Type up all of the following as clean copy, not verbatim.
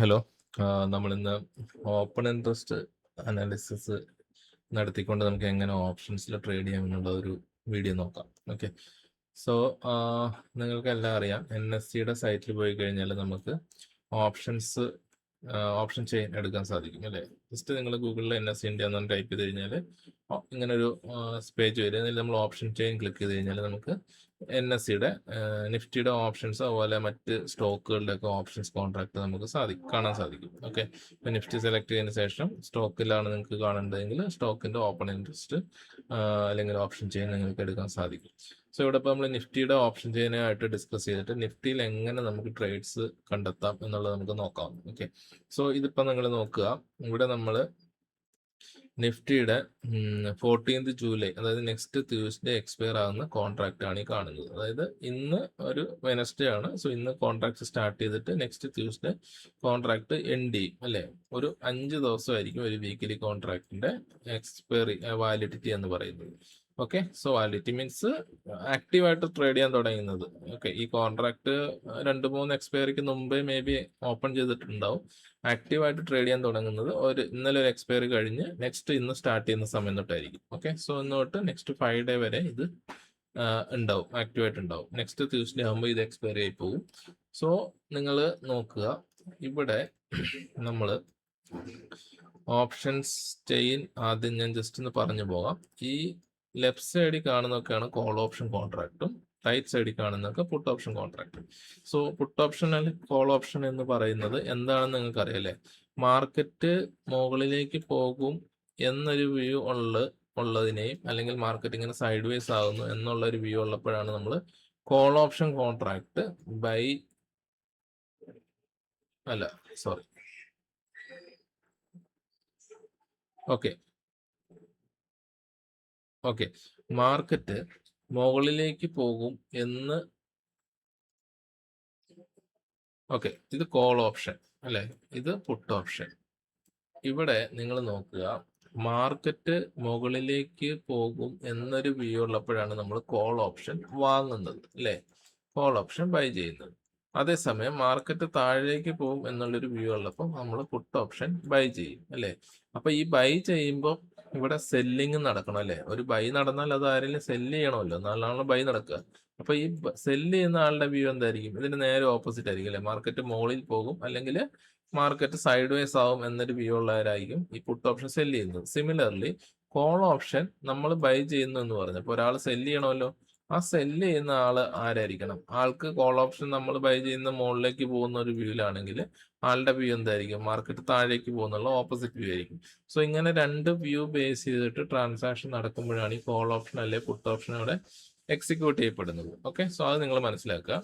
Hello. നമ്മളിന്ന് open interest analysis നടത്തിക്കൊണ്ട് നമുക്ക് എങ്ങനെ ഓപ്ഷൻസിൽ ട്രേഡ് ചെയ്യാം എന്നുള്ള ഒരു വീഡിയോ നോക്കാം. ഓക്കെ. സോ നിങ്ങൾക്കെല്ലാം അറിയാം, NSEയുടെ സൈറ്റിൽ പോയി കഴിഞ്ഞാൽ നമുക്ക് ഓപ്ഷൻ ചെയിൻ എടുക്കാൻ സാധിക്കും അല്ലേ. ജസ്റ്റ് നിങ്ങൾ ഗൂഗിളിൽ NSE ഇന്ത്യ എന്ന് ടൈപ്പ് ചെയ്ത് കഴിഞ്ഞാൽ ഇങ്ങനെ ഒരു പേജ് വരും. അതിൽ നമ്മൾ ഓപ്ഷൻ ചെയിൻ ക്ലിക്ക് ചെയ്ത് കഴിഞ്ഞാൽ നമുക്ക് NSEയുടെ നിഫ്റ്റിയുടെ ഓപ്ഷൻസ് അതുപോലെ മറ്റ് സ്റ്റോക്കുകളുടെ ഒക്കെ ഓപ്ഷൻസ് കോൺട്രാക്ട് നമുക്ക് കാണാൻ സാധിക്കും. ഓക്കെ. ഇപ്പം നിഫ്റ്റി സെലക്ട് ചെയ്തതിന് ശേഷം സ്റ്റോക്കിലാണ് നിങ്ങൾക്ക് കാണേണ്ടതെങ്കിൽ സ്റ്റോക്കിന്റെ ഓപ്പൺ ഇൻട്രസ്റ്റ് അല്ലെങ്കിൽ ഓപ്ഷൻ ചെയിൻ നിങ്ങൾക്ക് എടുക്കാൻ സാധിക്കും. സോ ഇവിടെ ഇപ്പോൾ നമ്മൾ നിഫ്റ്റിയുടെ ഓപ്ഷൻ ചെയിനായിട്ട് ഡിസ്കസ് ചെയ്തിട്ട് നിഫ്റ്റിയിൽ എങ്ങനെ നമുക്ക് ട്രേഡ്സ് കണ്ടെത്താം എന്നുള്ളത് നമുക്ക് നോക്കാം. ഓക്കെ. സോ ഇതിപ്പോൾ നിങ്ങൾ നോക്കുക, ഇവിടെ നമ്മൾ നിഫ്റ്റിയുടെ 14th ജൂലൈ, അതായത് നെക്സ്റ്റ് ട്യൂസ്ഡേ എക്സ്പയർ ആകുന്ന കോൺട്രാക്റ്റ് ആണ് ഈ കാണുന്നത്. അതായത് ഇന്ന് ഒരു വെനസ്ഡേ ആണ്. സോ ഇന്ന് കോൺട്രാക്ട് സ്റ്റാർട്ട് ചെയ്തിട്ട് നെക്സ്റ്റ് ട്യൂസ്ഡേ കോൺട്രാക്ട് എൻഡ് ചെയ്യും അല്ലേ. ഒരു 5 ദിവസമായിരിക്കും ഒരു വീക്കിലി കോൺട്രാക്ടിന്റെ എക്സ്പയറി വാലിഡിറ്റി എന്ന് പറയുന്നത്. ഓക്കെ. സോ വാലിഡിറ്റി മീൻസ് ആക്റ്റീവായിട്ട് ട്രേഡ് ചെയ്യാൻ തുടങ്ങുന്നത്. ഓക്കെ. ഈ കോൺട്രാക്ട് 2-3 എക്സ്പയറിക്ക് മുമ്പേ മേ ബി ഓപ്പൺ ചെയ്തിട്ടുണ്ടാവും. ആക്റ്റീവായിട്ട് ട്രേഡ് ചെയ്യാൻ തുടങ്ങുന്നത് ഇന്നലെ ഒരു എക്സ്പയറി കഴിഞ്ഞ് നെക്സ്റ്റ് ഇന്ന് സ്റ്റാർട്ട് ചെയ്യുന്ന സമയം തൊട്ടായിരിക്കും. ഓക്കെ. സോ ഇന്ന് തൊട്ട് നെക്സ്റ്റ് 5 ഡേ വരെ ഇത് ഉണ്ടാവും, ആക്റ്റീവായിട്ട് ഉണ്ടാവും. നെക്സ്റ്റ് ട്യൂസ്ഡേ ആകുമ്പോൾ ഇത് എക്സ്പയറി ആയി പോകും. സോ നിങ്ങൾ നോക്കുക, ഇവിടെ നമ്മൾ ഓപ്ഷൻസ് ചെയിൻ ആദ്യം ഞാൻ ജസ്റ്റ് ഒന്ന് പറഞ്ഞു പോകാം. ഈ ലെഫ്റ്റ് സൈഡിൽ കാണുന്നതൊക്കെയാണ് കോൾ ഓപ്ഷൻ കോൺട്രാക്റ്റും റൈറ്റ് സൈഡിൽ കാണുന്നതൊക്കെ puttu option contract. So puttu option അല്ലെങ്കിൽ കോൾ ഓപ്ഷൻ എന്ന് പറയുന്നത് എന്താണെന്ന് നിങ്ങൾക്ക് അറിയാലേ. മാർക്കറ്റ് മുകളിലേക്ക് പോകും എന്നൊരു വ്യൂ ഉള്ളതിനെയും അല്ലെങ്കിൽ മാർക്കറ്റ് ഇങ്ങനെ സൈഡ് വേസ് ആകുന്നു എന്നുള്ള ഒരു വ്യൂ ഉള്ളപ്പോഴാണ് നമ്മൾ call option contract okay. Market മുകളിലേക്ക് പോകും എന്ന്, ഓക്കെ, ഇത് കോൾ ഓപ്ഷൻ അല്ലെ, ഇത് പുട്ട് ഓപ്ഷൻ. ഇവിടെ നിങ്ങൾ നോക്കുക, മാർക്കറ്റ് മുകളിലേക്ക് പോകും എന്നൊരു വ്യൂ ഉള്ളപ്പോഴാണ് നമ്മൾ കോൾ ഓപ്ഷൻ വാങ്ങുന്നത് അല്ലെ, കോൾ ഓപ്ഷൻ ബൈ ചെയ്യുന്നത്. അതേസമയം മാർക്കറ്റ് താഴേക്ക് പോകും എന്നുള്ളൊരു വ്യൂ ഉള്ളപ്പോൾ നമ്മൾ പുട്ട് ഓപ്ഷൻ ബൈ ചെയ്യും അല്ലെ. അപ്പൊ ഈ ബൈ ചെയ്യുമ്പോൾ ഇവിടെ സെല്ലിങ് നടക്കണം അല്ലെ. ഒരു ബൈ നടന്നാൽ അത് ആരെങ്കിലും സെല്ല് ചെയ്യണമല്ലോ, എന്നാലാണ് ബൈ നടക്കുക. അപ്പൊ ഈ സെല്ല് ചെയ്യുന്ന ആളുടെ വ്യൂ എന്തായിരിക്കും? ഇതിന് നേരെ ഓപ്പോസിറ്റ് ആയിരിക്കും അല്ലെ. മാർക്കറ്റ് മുകളിൽ പോകും അല്ലെങ്കിൽ മാർക്കറ്റ് സൈഡ് വേസ് ആവും എന്നൊരു വ്യൂ ഉള്ളവരായിരിക്കും ഈ പുട്ട് ഓപ്ഷൻ സെല്ല് ചെയ്യുന്നത്. സിമിലർലി കോൾ ഓപ്ഷൻ നമ്മൾ ബൈ ചെയ്യുന്നു എന്ന് പറഞ്ഞു. അപ്പൊ ഒരാൾ സെല്ല് ചെയ്യണമല്ലോ, ആ സെല്ല് ചെയ്യുന്ന ആള് ആരായിരിക്കണം? ആൾക്ക് കോൾ ഓപ്ഷൻ നമ്മൾ ബൈ ചെയ്യുന്ന മുകളിലേക്ക് പോകുന്ന ഒരു വ്യൂവിലാണെങ്കിൽ ആളുടെ വ്യൂ എന്തായിരിക്കും? മാർക്കറ്റ് താഴേക്ക് പോകുന്നുള്ള ഓപ്പോസിറ്റ് വ്യൂ ആയിരിക്കും. സോ ഇങ്ങനെ 2 വ്യൂ ബേസ് ചെയ്തിട്ട് ട്രാൻസാക്ഷൻ നടക്കുമ്പോഴാണ് ഈ കോൾ ഓപ്ഷൻ അല്ലെ പുട്ട് ഓപ്ഷൻ അവിടെ എക്സിക്യൂട്ട് ചെയ്യപ്പെടുന്നത്. ഓക്കെ. സോ അത് നിങ്ങൾ മനസ്സിലാക്കുക.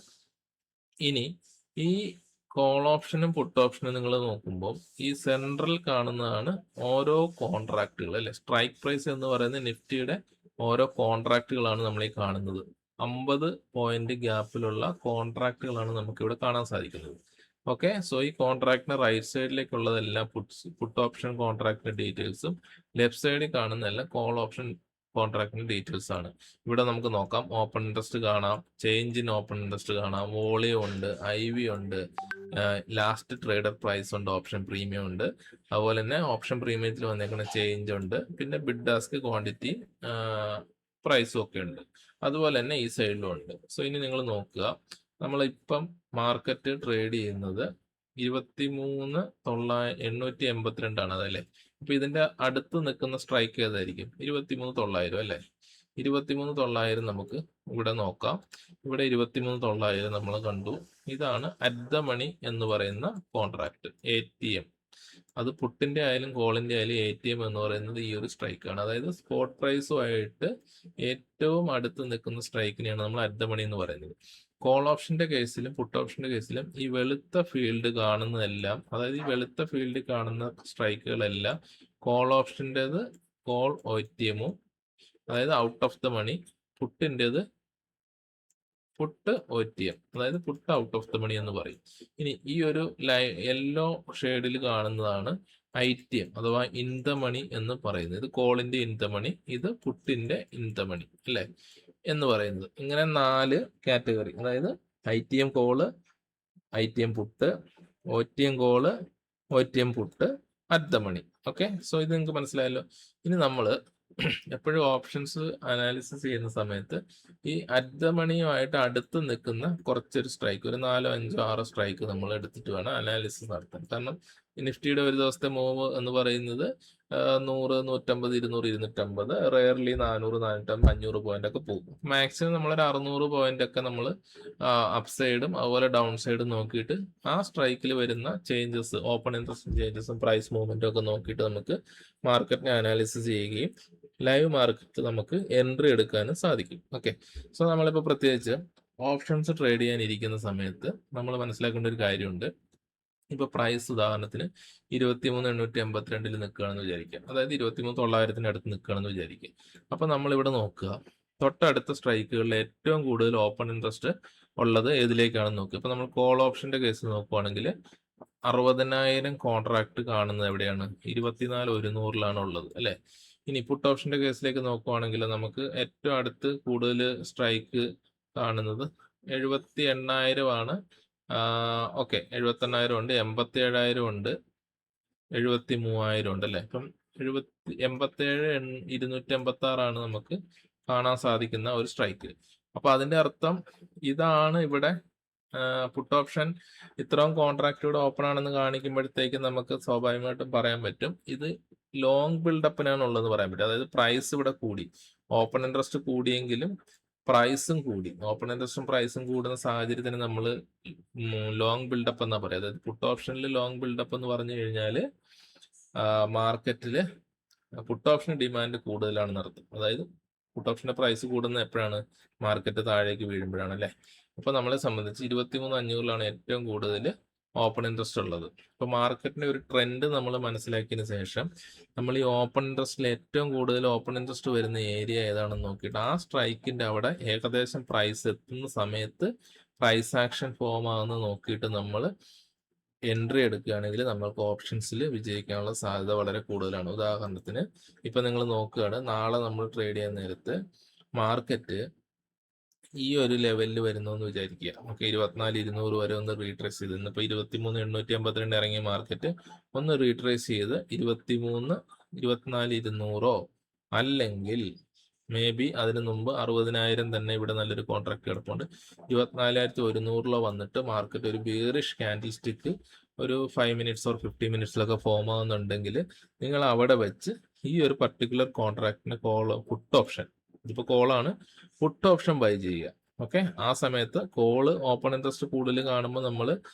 ഇനി ഈ കോൾ ഓപ്ഷനും പുട്ട് ഓപ്ഷനും നിങ്ങൾ നോക്കുമ്പോൾ ഈ സെൻട്രൽ കാണുന്നതാണ് ഓരോ കോൺട്രാക്റ്റുകൾ അല്ലെ. സ്ട്രൈക്ക് പ്രൈസ് എന്ന് പറയുന്ന നിഫ്റ്റിയുടെ ഓരോ കോൺട്രാക്റ്റുകളാണ് നമ്മൾ ഈ കാണുന്നത്. 50 പോയിന്റ് ഗ്യാപ്പിലുള്ള കോൺട്രാക്റ്റുകളാണ് നമുക്ക് ഇവിടെ കാണാൻ സാധിക്കുന്നത്. ഓക്കെ. സോ ഈ കോൺട്രാക്ടിന് റൈറ്റ് സൈഡിലേക്കുള്ളതെല്ലാം പുട്ട് ഓപ്ഷൻ കോൺട്രാക്ടിന്റെ ഡീറ്റെയിൽസും ലെഫ്റ്റ് സൈഡിൽ കാണുന്നതെല്ലാം കോൾ ഓപ്ഷൻ കോൺട്രാക്ടിന്റെ ഡീറ്റെയിൽസ് ആണ്. ഇവിടെ നമുക്ക് നോക്കാം, ഓപ്പൺ ഇൻട്രസ്റ്റ് കാണാം, ചേഞ്ച് ഇൻ ഓപ്പൺ ഇൻട്രസ്റ്റ് കാണാം, വോളിയം ഉണ്ട്, IV ഉണ്ട്, ലാസ്റ്റ് ട്രേഡർ പ്രൈസ് ഉണ്ട്, ഓപ്ഷൻ പ്രീമിയം ഉണ്ട്, അതുപോലെ തന്നെ ഓപ്ഷൻ പ്രീമിയത്തിൽ വന്നേക്കുന്ന ചേഞ്ച് ഉണ്ട്, പിന്നെ ബിഡ് ആസ്ക്, ക്വാണ്ടിറ്റി, പ്രൈസും ഒക്കെ ഉണ്ട്. അതുപോലെ തന്നെ ഈ സൈഡിലും ഉണ്ട്. സോ ഇനി നിങ്ങൾ നോക്കുക, നമ്മളിപ്പം മാർക്കറ്റ് ട്രേഡ് ചെയ്യുന്നത് 23,882 ആണ് അതല്ലേ. അപ്പൊ ഇതിന്റെ അടുത്ത് നിൽക്കുന്ന സ്ട്രൈക്ക് ഏതായിരിക്കും? 23,900 അല്ലെ. 23,900 നമുക്ക് ഇവിടെ നോക്കാം. ഇവിടെ 23,900 നമ്മൾ കണ്ടു. ഇതാണ് അറ്റ് ദ മണി എന്ന് പറയുന്ന കോൺട്രാക്ട്, ATM. അത് പുട്ടിന്റെ ആയാലും കോളിന്റെ ആയാലും ATM എന്ന് പറയുന്നത് ഈ ഒരു സ്ട്രൈക്കാണ്. അതായത് സ്പോട്ട് പ്രൈസുമായിട്ട് ഏറ്റവും അടുത്ത് നിൽക്കുന്ന സ്ട്രൈക്കിനെയാണ് നമ്മൾ അറ്റ് ദ മണി എന്ന് പറയുന്നത്. കോൾ ഓപ്ഷന്റെ കേസിലും പുട്ട് ഓപ്ഷന്റെ കേസിലും ഈ വെളുത്ത ഫീൽഡ് കാണുന്നതെല്ലാം, അതായത് ഈ വെളുത്ത ഫീൽഡ് കാണുന്ന സ്ട്രൈക്കുകളെല്ലാം കോൾ ഓപ്ഷൻ്റെത് കോൾ ATM-ഉം, അതായത് ഔട്ട് ഓഫ് ദ മണി. പുട്ടിൻ്റെത് പുട്ട് OTM, അതായത് put out of the money എന്ന് പറയും. ഇനി ഈ ഒരു യെല്ലോ ഷെയ്ഡിൽ കാണുന്നതാണ് ITM അഥവാ ഇൻ ദ മണി എന്ന് പറയുന്നത്. ഇത് കോളിന്റെ ഇൻ ദ മണി, ഇത് പുട്ടിന്റെ ഇൻ ദ മണി അല്ലെ എന്ന് പറയുന്നത്. ഇങ്ങനെ 4 കാറ്റഗറി, അതായത് ITM call, ITM put, OTM call, OTM put, at the money. Okay, so ഇത് നിങ്ങൾക്ക് മനസ്സിലായല്ലോ. ഇനി നമ്മൾ എപ്പോഴും ഓപ്ഷൻസ് അനാലിസിസ് ചെയ്യുന്ന സമയത്ത് ഈ അറ്റ് ദ മണിയുമായിട്ട് അടുത്ത് നിൽക്കുന്ന കുറച്ചൊരു സ്ട്രൈക്ക്, ഒരു 4, 5, 6 സ്ട്രൈക്ക് നമ്മൾ എടുത്തിട്ട് വേണം അനാലിസിസ് നടത്താൻ. കാരണം നിഫ്റ്റിയുടെ ഒരു ദിവസത്തെ മൂവ് എന്ന് പറയുന്നത് 100, 150, 200, 250, റെയർലി 400, 450, 500 പോയിന്റ് ഒക്കെ പോകും. മാക്സിമം നമ്മളൊരു 600 പോയിന്റ് ഒക്കെ നമ്മൾ അപ്പ് സൈഡും അതുപോലെ ഡൗൺ സൈഡും നോക്കിയിട്ട് ആ സ്ട്രൈക്കിൽ വരുന്ന ചേഞ്ചസ്, ഓപ്പൺ ഇൻട്രസ്റ്റ് ചേഞ്ചസും പ്രൈസ് മൂവ്മെന്റും ഒക്കെ നോക്കിയിട്ട് നമുക്ക് മാർക്കറ്റിനെ അനാലിസിസ് ചെയ്യുകയും ലൈവ് മാർക്കറ്റ് നമുക്ക് എൻട്രി എടുക്കാനും സാധിക്കും. ഓക്കെ, സോ നമ്മളിപ്പോൾ പ്രത്യേകിച്ച് ഓപ്ഷൻസ് ട്രേഡ് ചെയ്യാൻ ഇരിക്കുന്ന സമയത്ത് നമ്മൾ മനസ്സിലാക്കേണ്ട ഒരു കാര്യമുണ്ട്. ഇപ്പൊ പ്രൈസ് ഉദാഹരണത്തിന് 23,882 നിൽക്കുകയാണെന്ന് വിചാരിക്കുക, അതായത് 23,900 അടുത്ത് നിൽക്കുകയാണെന്ന് വിചാരിക്കുക. അപ്പൊ നമ്മളിവിടെ നോക്കുക, തൊട്ടടുത്ത സ്ട്രൈക്കുകളിൽ ഏറ്റവും കൂടുതൽ ഓപ്പൺ ഇൻട്രസ്റ്റ് ഉള്ളത് ഏതിലേക്കാണെന്ന് നോക്കുക. ഇപ്പൊ നമ്മൾ കോൾ ഓപ്ഷന്റെ കേസ് നോക്കുവാണെങ്കിൽ 60,000 കോൺട്രാക്ട് കാണുന്നത് എവിടെയാണ്? 24,100 ഉള്ളത് അല്ലെ. ഇനി പുട്ട് ഓപ്ഷന്റെ കേസിലേക്ക് നോക്കുവാണെങ്കിൽ നമുക്ക് ഏറ്റവും അടുത്ത് കൂടുതൽ സ്ട്രൈക്ക് കാണുന്നത് 78,000 ആണ്. ഓക്കെ, 78,000 ഉണ്ട്, 87,000 ഉണ്ട്, 73,000 ഉണ്ട് അല്ലെ. ഇപ്പം 87,286 നമുക്ക് കാണാൻ സാധിക്കുന്ന ഒരു സ്ട്രൈക്ക്. അപ്പൊ അതിന്റെ അർത്ഥം ഇതാണ് ഇവിടെ പുട്ട് ഓപ്ഷൻ ഇത്രയും കോൺട്രാക്റ്റോട് ഓപ്പൺ ആണെന്ന് കാണിക്കുമ്പോഴത്തേക്ക് നമുക്ക് സ്വാഭാവികമായിട്ടും പറയാൻ പറ്റും ഇത് ലോങ് ബിൽഡപ്പിനാണ് ഉള്ളത് പറയാൻ പറ്റും. അതായത് പ്രൈസ് ഇവിടെ കൂടി, ഓപ്പൺ ഇൻട്രസ്റ്റ് കൂടിയെങ്കിലും പ്രൈസും കൂടി. ഓപ്പൺ ഇൻട്രസ്റ്റും പ്രൈസും കൂടുന്ന സാഹചര്യത്തിന് നമ്മൾ ലോങ് ബിൽഡപ്പ് എന്നാ പറയുക. അതായത് പുട്ട് ഓപ്ഷനിൽ ലോങ് ബിൽഡപ്പ് എന്ന് പറഞ്ഞു കഴിഞ്ഞാൽ മാർക്കറ്റില് പുട്ട് ഓപ്ഷൻ ഡിമാൻഡ് കൂടുതലാണെന്ന് അർത്ഥം. അതായത് പുട്ട് ഓപ്ഷന്റെ പ്രൈസ് കൂടുന്ന എപ്പോഴാണ്? മാർക്കറ്റ് താഴേക്ക് വീഴുമ്പോഴാണ് അല്ലെ. അപ്പൊ നമ്മളെ സംബന്ധിച്ച് 23,500 ഏറ്റവും കൂടുതൽ ഓപ്പൺ ഇൻട്രസ്റ്റ് ഉള്ളത്. ഇപ്പൊ മാർക്കറ്റിന്റെ ഒരു ട്രെൻഡ് നമ്മൾ മനസ്സിലാക്കിയതിന് ശേഷം നമ്മൾ ഈ ഓപ്പൺ ഇൻട്രസ്റ്റിൽ ഏറ്റവും കൂടുതൽ ഓപ്പൺ ഇൻട്രസ്റ്റ് വരുന്ന ഏരിയ ഏതാണെന്ന് നോക്കിയിട്ട് ആ സ്ട്രൈക്കിന്റെ അവിടെ ഏകദേശം പ്രൈസ് എത്തുന്ന സമയത്ത് പ്രൈസ് ആക്ഷൻ ഫോം ആകുന്ന നോക്കിയിട്ട് നമ്മൾ എൻട്രി എടുക്കുകയാണെങ്കിൽ നമ്മൾക്ക് ഓപ്ഷൻസിൽ വിജയിക്കാനുള്ള സാധ്യത വളരെ കൂടുതലാണ്. ഉദാഹരണത്തിന് ഇപ്പൊ നിങ്ങൾ നോക്കുകയാണ്, നാളെ നമ്മൾ ട്രേഡ് ചെയ്യാൻ നേരത്ത് മാർക്കറ്റ് ഈ ഒരു ലെവലിൽ വരുന്നു എന്ന് വിചാരിക്കുക. നമുക്ക് 24,200 വരെ ഒന്ന് റീട്രേസ് ചെയ്ത്, ഇന്നിപ്പോ 23,852 ഇറങ്ങിയ മാർക്കറ്റ് ഒന്ന് റീട്രേസ് ചെയ്ത് 24,200 അല്ലെങ്കിൽ മേ ബി അതിന് മുമ്പ് 60,000 തന്നെ ഇവിടെ നല്ലൊരു കോൺട്രാക്ട് കിടപ്പുണ്ട്. 24,100 വന്നിട്ട് മാർക്കറ്റ് ഒരു ബിയറിഷ് ക്യാൻഡിൽ സ്റ്റിക്ക് ഒരു 5 മിനിറ്റ്സ് ഓർ 50 മിനിറ്റ്സിലൊക്കെ ഫോം ആവുന്നുണ്ടെങ്കിൽ നിങ്ങൾ അവിടെ വെച്ച് ഈ ഒരു പർട്ടിക്കുലർ കോൺട്രാക്ടിന് പുട്ട് ഓപ്ഷൻ, ഇതിപ്പോ കോളാണ്, പുട്ട് ഓപ്ഷൻ ബൈ ചെയ്യുക. ഓക്കെ, ആ സമയത്ത് കോള് ഓപ്പൺ ഇൻട്രസ്റ്റ് കൂടുതൽ കാണുമ്പോൾ നമ്മൾ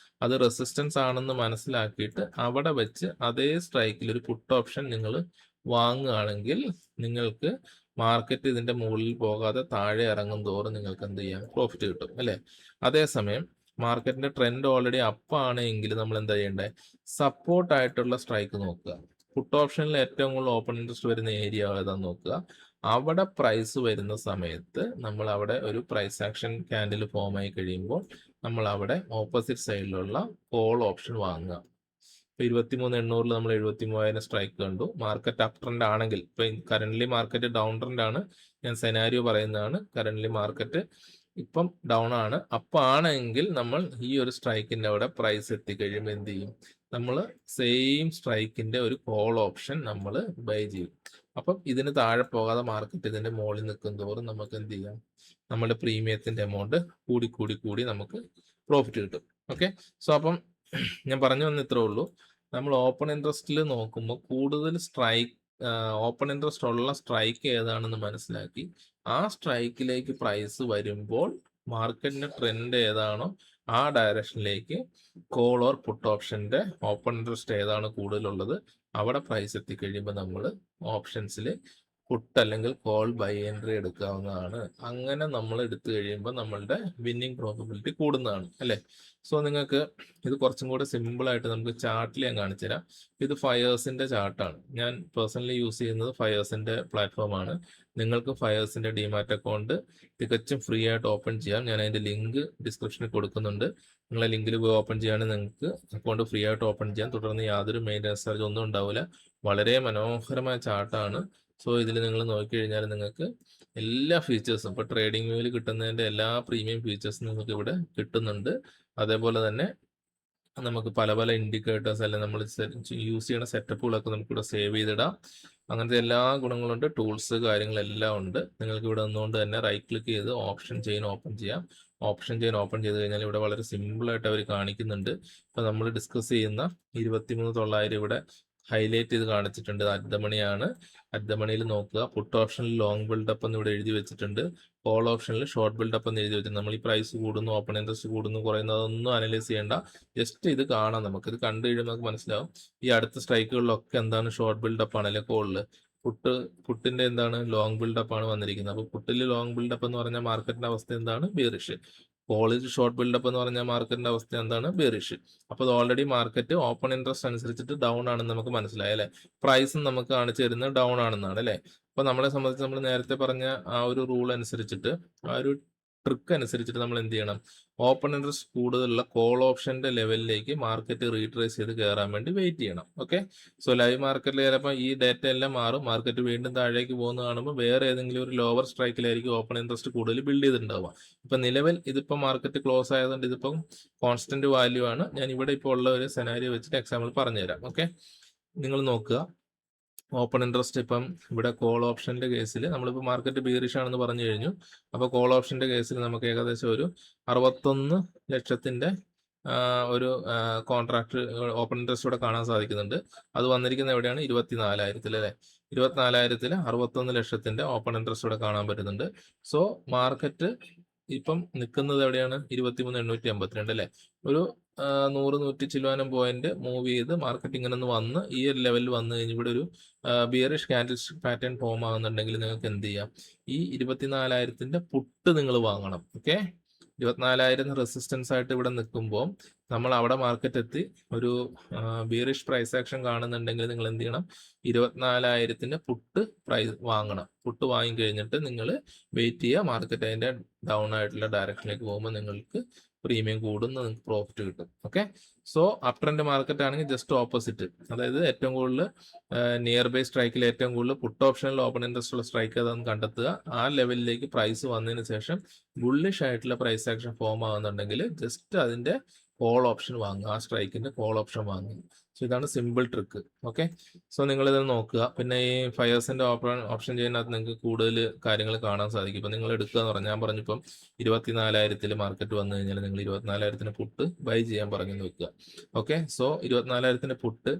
അത് റെസിസ്റ്റൻസ് ആണെന്ന് മനസ്സിലാക്കിയിട്ട് അവിടെ വെച്ച് അതേ സ്ട്രൈക്കിൽ ഒരു പുട്ട് ഓപ്ഷൻ നിങ്ങൾ വാങ്ങുകയാണെങ്കിൽ നിങ്ങൾക്ക് മാർക്കറ്റ് ഇതിന്റെ മുകളിൽ പോകാതെ താഴെ ഇറങ്ങും തോറും നിങ്ങൾക്ക് എന്ത് ചെയ്യാം? പ്രോഫിറ്റ് കിട്ടും അല്ലെ. അതേസമയം മാർക്കറ്റിന്റെ ട്രെൻഡ് ഓൾറെഡി അപ്പ് ആണെങ്കിൽ നമ്മൾ എന്താ ചെയ്യേണ്ടത്? സപ്പോർട്ട് ആയിട്ടുള്ള സ്ട്രൈക്ക് നോക്കുക. പുട്ട് ഓപ്ഷനിൽ ഏറ്റവും കൂടുതൽ ഓപ്പൺ ഇൻട്രസ്റ്റ് വരുന്ന ഏരിയ ഏതാന്ന് നോക്കുക. അവിടെ പ്രൈസ് വരുന്ന സമയത്ത് നമ്മൾ അവിടെ ഒരു പ്രൈസ് ആക്ഷൻ ക്യാൻഡിൽ ഫോം ആയി കഴിയുമ്പോൾ നമ്മൾ അവിടെ ഓപ്പോസിറ്റ് സൈഡിലുള്ള കോൾ ഓപ്ഷൻ വാങ്ങുക. ഇപ്പൊ 23,800 നമ്മൾ 73,000 സ്ട്രൈക്ക് കണ്ടു. മാർക്കറ്റ് അപ് ട്രെൻഡ് ആണെങ്കിൽ, ഇപ്പൊ കറന്റ്ലി മാർക്കറ്റ് ഡൗൺ ട്രെൻഡ് ആണ്, ഞാൻ സെനാരിയോ പറയുന്നതാണ്. കറന്റ്ലി മാർക്കറ്റ് ഇപ്പം ഡൗൺ ആണ്. അപ്പൊ ആണെങ്കിൽ നമ്മൾ ഈ ഒരു സ്ട്രൈക്കിന്റെ അവിടെ പ്രൈസ് എത്തിക്കഴിയുമ്പോൾ എന്ത് ചെയ്യും? നമ്മൾ സെയിം സ്ട്രൈക്കിന്റെ ഒരു കോൾ ഓപ്ഷൻ നമ്മൾ ബൈ ചെയ്യും. അപ്പം ഇതിന് താഴെ പോകാതെ മാർക്കറ്റ് ഇതിന്റെ മുകളിൽ നിൽക്കും തോറും നമുക്ക് എന്ത് ചെയ്യാം? നമ്മുടെ പ്രീമിയത്തിന്റെ എമൗണ്ട് കൂടി കൂടി കൂടി നമുക്ക് പ്രോഫിറ്റ് കിട്ടും. ഓക്കെ, സോ അപ്പം ഞാൻ പറഞ്ഞു വന്ന ഇത്രേ ഉള്ളൂ. നമ്മൾ ഓപ്പൺ ഇൻട്രസ്റ്റിൽ നോക്കുമ്പോൾ കൂടുതൽ സ്ട്രൈക്ക്, ഓപ്പൺ ഇൻട്രസ്റ്റ് ഉള്ള സ്ട്രൈക്ക് ഏതാണെന്ന് മനസ്സിലാക്കി ആ സ്ട്രൈക്കിലേക്ക് പ്രൈസ് വരുമ്പോൾ മാർക്കറ്റിന്റെ ട്രെൻഡ് ഏതാണോ ആ ഡയറക്ഷനിലേക്ക് കോൾ ഓർ പുട്ട് ഓപ്ഷന്റെ ഓപ്പൺ ഇൻട്രസ്റ്റ് ഏതാണ് കൂടുതലുള്ളത് അവിടെ പ്രൈസ് എത്തിക്കഴിയുമ്പോൾ നമ്മൾ ഓപ്ഷൻസിൽ പുട്ട് അല്ലെങ്കിൽ കോൾ ബൈ എൻട്രി എടുക്കാവുന്നതാണ്. അങ്ങനെ നമ്മൾ എടുത്തു കഴിയുമ്പോൾ നമ്മളുടെ വിന്നിങ് പ്രോബബിലിറ്റി കൂടുന്നതാണ് അല്ലെ. സോ നിങ്ങൾക്ക് ഇത് കുറച്ചും കൂടെ സിമ്പിൾ ആയിട്ട് നമുക്ക് ചാർട്ടിൽ ഞാൻ കാണിച്ചു തരാം. ഇത് ഫയേഴ്സിന്റെ ചാർട്ടാണ്. ഞാൻ പേഴ്സണലി യൂസ് ചെയ്യുന്നത് ഫയേഴ്സിന്റെ പ്ലാറ്റ്ഫോമാണ്. നിങ്ങൾക്ക് ഫയേഴ്സിന്റെ ഡിമാറ്റ് അക്കൗണ്ട് തികച്ചും ഫ്രീ ആയിട്ട് ഓപ്പൺ ചെയ്യാം. ഞാൻ അതിന്റെ ലിങ്ക് ഡിസ്ക്രിപ്ഷനിൽ കൊടുക്കുന്നുണ്ട്. നിങ്ങളെ ലിങ്കിൽ പോയി ഓപ്പൺ ചെയ്യുകയാണെങ്കിൽ നിങ്ങൾക്ക് അക്കൗണ്ട് ഫ്രീ ആയിട്ട് ഓപ്പൺ ചെയ്യാം. തുടർന്ന് യാതൊരു മെയിൻ്റെനൻസ് ചാർജ് ഒന്നും ഉണ്ടാവില്ല. വളരെ മനോഹരമായ ചാർട്ടാണ്. സോ ഇതിൽ നിങ്ങൾ നോക്കിക്കഴിഞ്ഞാൽ നിങ്ങൾക്ക് എല്ലാ ഫീച്ചേഴ്സും, ഇപ്പോൾ ട്രേഡിംഗ് വ്യൂവിൽ കിട്ടുന്നതിന്റെ എല്ലാ പ്രീമിയം ഫീച്ചേഴ്സും നിങ്ങൾക്ക് ഇവിടെ കിട്ടുന്നുണ്ട്. അതേപോലെ തന്നെ നമുക്ക് പല പല ഇൻഡിക്കേറ്റേഴ്സ് അല്ലെങ്കിൽ നമ്മൾ യൂസ് ചെയ്യുന്ന സെറ്റപ്പുകളൊക്കെ നമുക്കിവിടെ സേവ് ചെയ്തിടാം. അങ്ങനത്തെ എല്ലാ ഗുണങ്ങളുണ്ട്. ടൂൾസ് കാര്യങ്ങളെല്ലാം ഉണ്ട്. നിങ്ങൾക്ക് ഇവിടെ നിന്നുകൊണ്ട് തന്നെ റൈറ്റ് ക്ലിക്ക് ചെയ്ത് ഓപ്ഷൻ ചെയിൻ ഓപ്പൺ ചെയ്യാം. ഓപ്ഷൻ ചെയിൻ ഓപ്പൺ ചെയ്ത് കഴിഞ്ഞാൽ ഇവിടെ വളരെ സിമ്പിളായിട്ട് അവർ കാണിക്കുന്നുണ്ട്. ഇപ്പം നമ്മൾ ഡിസ്കസ് ചെയ്യുന്ന 23,900 ഇവിടെ ഹൈലൈറ്റ് ചെയ്ത് കാണിച്ചിട്ടുണ്ട്. അറ്റ് ദ മണിയാണ്. അറ്റ് ദ മണിയിൽ നോക്കുക. പുട്ട് ഓപ്ഷനിൽ ലോങ് ബിൽഡപ്പ് എന്ന് ഇവിടെ എഴുതി വെച്ചിട്ടുണ്ട്. കോൾ ഓപ്ഷനിൽ ഷോർട്ട് ബിൽഡപ്പ് എന്ന് എഴുതി വെച്ചിട്ടുണ്ട്. നമ്മൾ ഈ പ്രൈസ് കൂടുന്നു, ഓപ്പൺ ഇൻട്രസ്റ്റ് കൂടുന്നു, കുറയുന്നതൊന്നും അനലൈസ് ചെയ്യേണ്ട. ജസ്റ്റ് ഇത് കാണാം. നമുക്കിത് കണ്ടു കഴിയുമ്പോൾ നമുക്ക് മനസ്സിലാവും ഈ അടുത്ത സ്ട്രൈക്കുകളിലൊക്കെ എന്താണ് ഷോർട്ട് ബിൽഡപ്പ് ആണ് അല്ലെ കോളിൽ. പുട്ടിന്റെ എന്താണ് ലോങ് ബിൽഡപ്പ് ആണ് വന്നിരിക്കുന്നത്. അപ്പോൾ പുട്ടിൽ ലോങ് ബിൽഡപ്പ് എന്ന് പറഞ്ഞാൽ മാർക്കറ്റിന്റെ അവസ്ഥ എന്താണ്? ബിയറിഷ്. കോളേജ് ഷോർട്ട് ബിൽഡപ്പ് എന്ന് പറഞ്ഞാൽ മാർക്കറ്റിന്റെ അവസ്ഥ എന്താണ്? ബെയറിഷ്. അപ്പോൾ അത് ഓൾറെഡി മാർക്കറ്റ് ഓപ്പൺ ഇൻട്രസ്റ്റ് അനുസരിച്ചിട്ട് ഡൗൺ ആണെന്ന് നമുക്ക് മനസ്സിലായി അല്ലെ. പ്രൈസും നമുക്ക് കാണിച്ചു തരുന്നത് ഡൗൺ ആണെന്നാണ് അല്ലെ. അപ്പൊ നമ്മളെ സംബന്ധിച്ച് നമ്മൾ നേരത്തെ പറഞ്ഞ ആ ഒരു റൂൾ അനുസരിച്ചിട്ട്, ആ ഒരു ട്രിക്ക് അനുസരിച്ചിട്ട് നമ്മൾ എന്ത് ചെയ്യണം? ഓപ്പൺ ഇൻട്രസ്റ്റ് കൂടുതലുള്ള കോൾ ഓപ്ഷന്റെ ലെവലിലേക്ക് മാർക്കറ്റ് റീട്രേസ് ചെയ്ത് കയറാൻ വേണ്ടി വെയിറ്റ് ചെയ്യണം. ഓക്കെ. സോ ലൈവ് മാർക്കറ്റിൽ ചിലപ്പോൾ ഈ ഡേറ്റ എല്ലാം മാറും. മാർക്കറ്റ് വീണ്ടും താഴേക്ക് പോകുന്ന കാണുമ്പോൾ വേറെ ഏതെങ്കിലും ഒരു ലോവർ സ്ട്രൈക്കിലായിരിക്കും ഓപ്പൺ ഇൻട്രസ്റ്റ് കൂടുതൽ ബിൽഡ് ചെയ്തിട്ടുണ്ടാവുക. ഇപ്പൊ നിലവിൽ ഇതിപ്പോ മാർക്കറ്റ് ക്ലോസ് ആയതുകൊണ്ട് ഇതിപ്പം കോൺസ്റ്റന്റ് വാല്യൂ ആണ്. ഞാൻ ഇവിടെ ഇപ്പോൾ ഉള്ള ഒരു സെനാരിയോ വെച്ചിട്ട് എക്സാമ്പിൾ പറഞ്ഞുതരാം. ഓക്കെ, നിങ്ങൾ നോക്കുക. ഓപ്പൺ ഇൻട്രസ്റ്റ് ഇപ്പം ഇവിടെ കോൾ ഓപ്ഷന്റെ കേസിൽ നമ്മളിപ്പോൾ മാർക്കറ്റ് ബീറിഷ് ആണെന്ന് പറഞ്ഞു കഴിഞ്ഞു. അപ്പോൾ കോൾ ഓപ്ഷന്റെ കേസിൽ നമുക്ക് ഏകദേശം ഒരു 61 ലക്ഷത്തിന്റെ ഒരു കോൺട്രാക്ട് ഓപ്പൺ ഇൻട്രസ്റ്റ് ഇവിടെ കാണാൻ സാധിക്കുന്നുണ്ട്. അത് വന്നിരിക്കുന്നത് എവിടെയാണ്? 24,000 അല്ലെ. 24,000 61 ലക്ഷത്തിന്റെ ഓപ്പൺ ഇൻട്രസ്റ്റ് ഇവിടെ കാണാൻ പറ്റുന്നുണ്ട്. സോ മാർക്കറ്റ് ഇപ്പം നിൽക്കുന്നത് എവിടെയാണ്? 23,852 അല്ലെ. ഒരു 100-100 ചില്ലുവാനം പോയിന്റ് മൂവ് ചെയ്ത് മാർക്കറ്റ് ഇങ്ങനെ ഒന്ന് വന്ന് ഈ ഒരു ലെവലിൽ വന്നു കഴിഞ്ഞ് ഇവിടെ ഒരു ബിയറിഷ് ക്യാൻഡിൽ പാറ്റേൺ ഫോം ആകുന്നുണ്ടെങ്കിൽ നിങ്ങൾക്ക് എന്ത് ചെയ്യാം? ഈ 24,000ത്തിന്റെ പുട്ട് നിങ്ങൾ വാങ്ങണം. ഓക്കെ, 24,000 റെസിസ്റ്റൻസ് ആയിട്ട് ഇവിടെ നിൽക്കുമ്പോൾ നമ്മൾ അവിടെ മാർക്കറ്റ് എത്തി ഒരു ബിയറിഷ് പ്രൈസ് ആക്ഷൻ കാണുന്നുണ്ടെങ്കിൽ നിങ്ങൾ എന്ത് ചെയ്യണം? 24,000ത്തിന്റെ പുട്ട് പ്രൈസ് വാങ്ങണം. പുട്ട് വാങ്ങി കഴിഞ്ഞിട്ട് നിങ്ങൾ വെയിറ്റ് ചെയ്യുക. മാർക്കറ്റ് അതിന്റെ ഡൗൺ ആയിട്ടുള്ള ഡയറക്ഷനിലേക്ക് പോകുമ്പോൾ നിങ്ങൾക്ക് പ്രീമിയം കൂടുന്ന നിങ്ങൾക്ക് പ്രോഫിറ്റ് കിട്ടും. Okay. So up trend market ആണെങ്കിൽ ജസ്റ്റ് ഓപ്പോസിറ്റ്, അതായത് ഏറ്റവും കൂടുതൽ നിയർ ബൈ സ്ട്രൈക്കിൽ ഏറ്റവും കൂടുതൽ പുട്ട് ഓപ്ഷനിൽ ഓപ്പൺ ഇൻട്രസ്റ്റ് ഉള്ള സ്ട്രൈക്ക് അതെന്ന് കണ്ടെത്തുക. ആ ലെവലിലേക്ക് പ്രൈസ് വന്നതിന് ശേഷം ബുള്ളിഷ് ആയിട്ടുള്ള പ്രൈസ് ആക്ഷൻ ഫോം ആകുന്നുണ്ടെങ്കിൽ ജസ്റ്റ് അതിന്റെ കോൾ ഓപ്ഷൻ വാങ്ങുക. ആ സ്ട്രൈക്കിന്റെ കോൾ ഓപ്ഷൻ വാങ്ങുക. സോ ഇതാണ് സിമ്പിൾ ട്രിക്ക്. ഓക്കെ. സോ നിങ്ങളിത് നോക്കുക. പിന്നെ ഈ ഫയേഴ്സിന്റെ ഓപ്ഷൻ ചെയ്യുന്നതിനകത്ത് നിങ്ങൾക്ക് കൂടുതൽ കാര്യങ്ങൾ കാണാൻ സാധിക്കും. ഇപ്പം നിങ്ങൾ എടുക്കുക എന്ന് പറഞ്ഞാൽ, ഞാൻ പറഞ്ഞിപ്പം 24,000 മാർക്കറ്റ് വന്നു കഴിഞ്ഞാൽ നിങ്ങൾ 24,000 പുട്ട് ബൈ ചെയ്യാൻ പറഞ്ഞു വെക്കുക. ഓക്കെ. സോ 24,000 പുട്ട്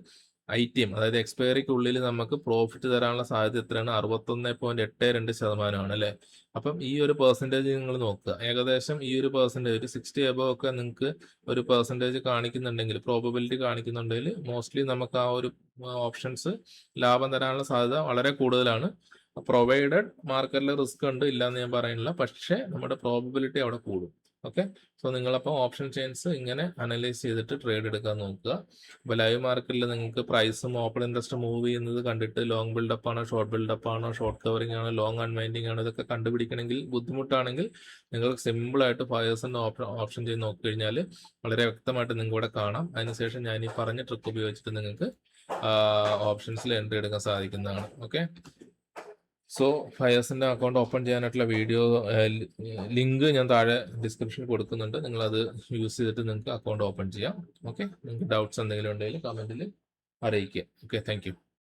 ITM, അതായത് എക്സ്പയറിക്കുള്ളിൽ നമുക്ക് പ്രോഫിറ്റ് തരാനുള്ള സാധ്യത എത്രയാണ്? 61.82% അല്ലെ. അപ്പം ഈ ഒരു പെർസെൻറ്റേജ് നിങ്ങൾ നോക്കുക. ഏകദേശം ഈ ഒരു പെർസെൻറ്റേജ് 60 എബോ ഒക്കെ നിങ്ങൾക്ക് ഒരു പെർസെൻറ്റേജ് കാണിക്കുന്നുണ്ടെങ്കിൽ, പ്രോബബിലിറ്റി കാണിക്കുന്നുണ്ടെങ്കിൽ മോസ്റ്റ്ലി നമുക്ക് ആ ഒരു ഓപ്ഷൻസ് ലാഭം തരാനുള്ള സാധ്യത വളരെ കൂടുതലാണ്. പ്രൊവൈഡഡ് മാർക്കറ്റിൽ റിസ്ക് ഉണ്ട്, ഇല്ലാന്ന് ഞാൻ പറയുന്നില്ല, പക്ഷേ നമ്മുടെ പ്രോബബിലിറ്റി അവിടെ കൂടും. ഓക്കെ. സോ നിങ്ങളപ്പോൾ ഓപ്ഷൻ ചെയിൻസ് ഇങ്ങനെ അനലൈസ് ചെയ്തിട്ട് ട്രേഡ് എടുക്കാൻ നോക്കുക. അപ്പോൾ ലൈവ് മാർക്കറ്റിൽ നിങ്ങൾക്ക് പ്രൈസും ഓപ്പൺ ഇൻട്രസ്റ്റ് മൂവ് ചെയ്യുന്നത് കണ്ടിട്ട് ലോങ് ബിൽഡപ്പ് ആണോ, ഷോർട്ട് ബിൽഡപ്പ് ആണോ, ഷോർട്ട് കവറിംഗ് ആണോ, ലോങ് അൺവൈൻഡിങ് ആണോ, ഇതൊക്കെ കണ്ടുപിടിക്കണമെങ്കിൽ ബുദ്ധിമുട്ടാണെങ്കിൽ നിങ്ങൾക്ക് സിമ്പിളായിട്ട് ഫയേഴ്സിൻ്റെ ഓപ്ഷൻ ചെയ്ത് നോക്കിക്കഴിഞ്ഞാൽ വളരെ വ്യക്തമായിട്ട് നിങ്ങൾക്ക് ഇവിടെ കാണാം. അതിനുശേഷം ഞാൻ ഈ പറഞ്ഞ ട്രിക്ക് ഉപയോഗിച്ചിട്ട് നിങ്ങൾക്ക് ഓപ്ഷൻസിൽ എൻട്രി എടുക്കാൻ സാധിക്കുന്നതാണ്. ഓക്കെ. സോ ഫയേഴ്സിന്റെ അക്കൗണ്ട് ഓപ്പൺ ചെയ്യാനായിട്ടുള്ള വീഡിയോ ലിങ്ക് ഞാൻ താഴെ ഡിസ്ക്രിപ്ഷനിൽ കൊടുക്കുന്നുണ്ട്. നിങ്ങളത് യൂസ് ചെയ്തിട്ട് നിങ്ങൾക്ക് അക്കൗണ്ട് ഓപ്പൺ ചെയ്യാം. ഓക്കെ. നിങ്ങൾക്ക് ഡൗട്ട്സ് എന്തെങ്കിലും ഉണ്ടെങ്കിൽ കമന്റിൽ അറിയിക്കുക. Okay, thank you.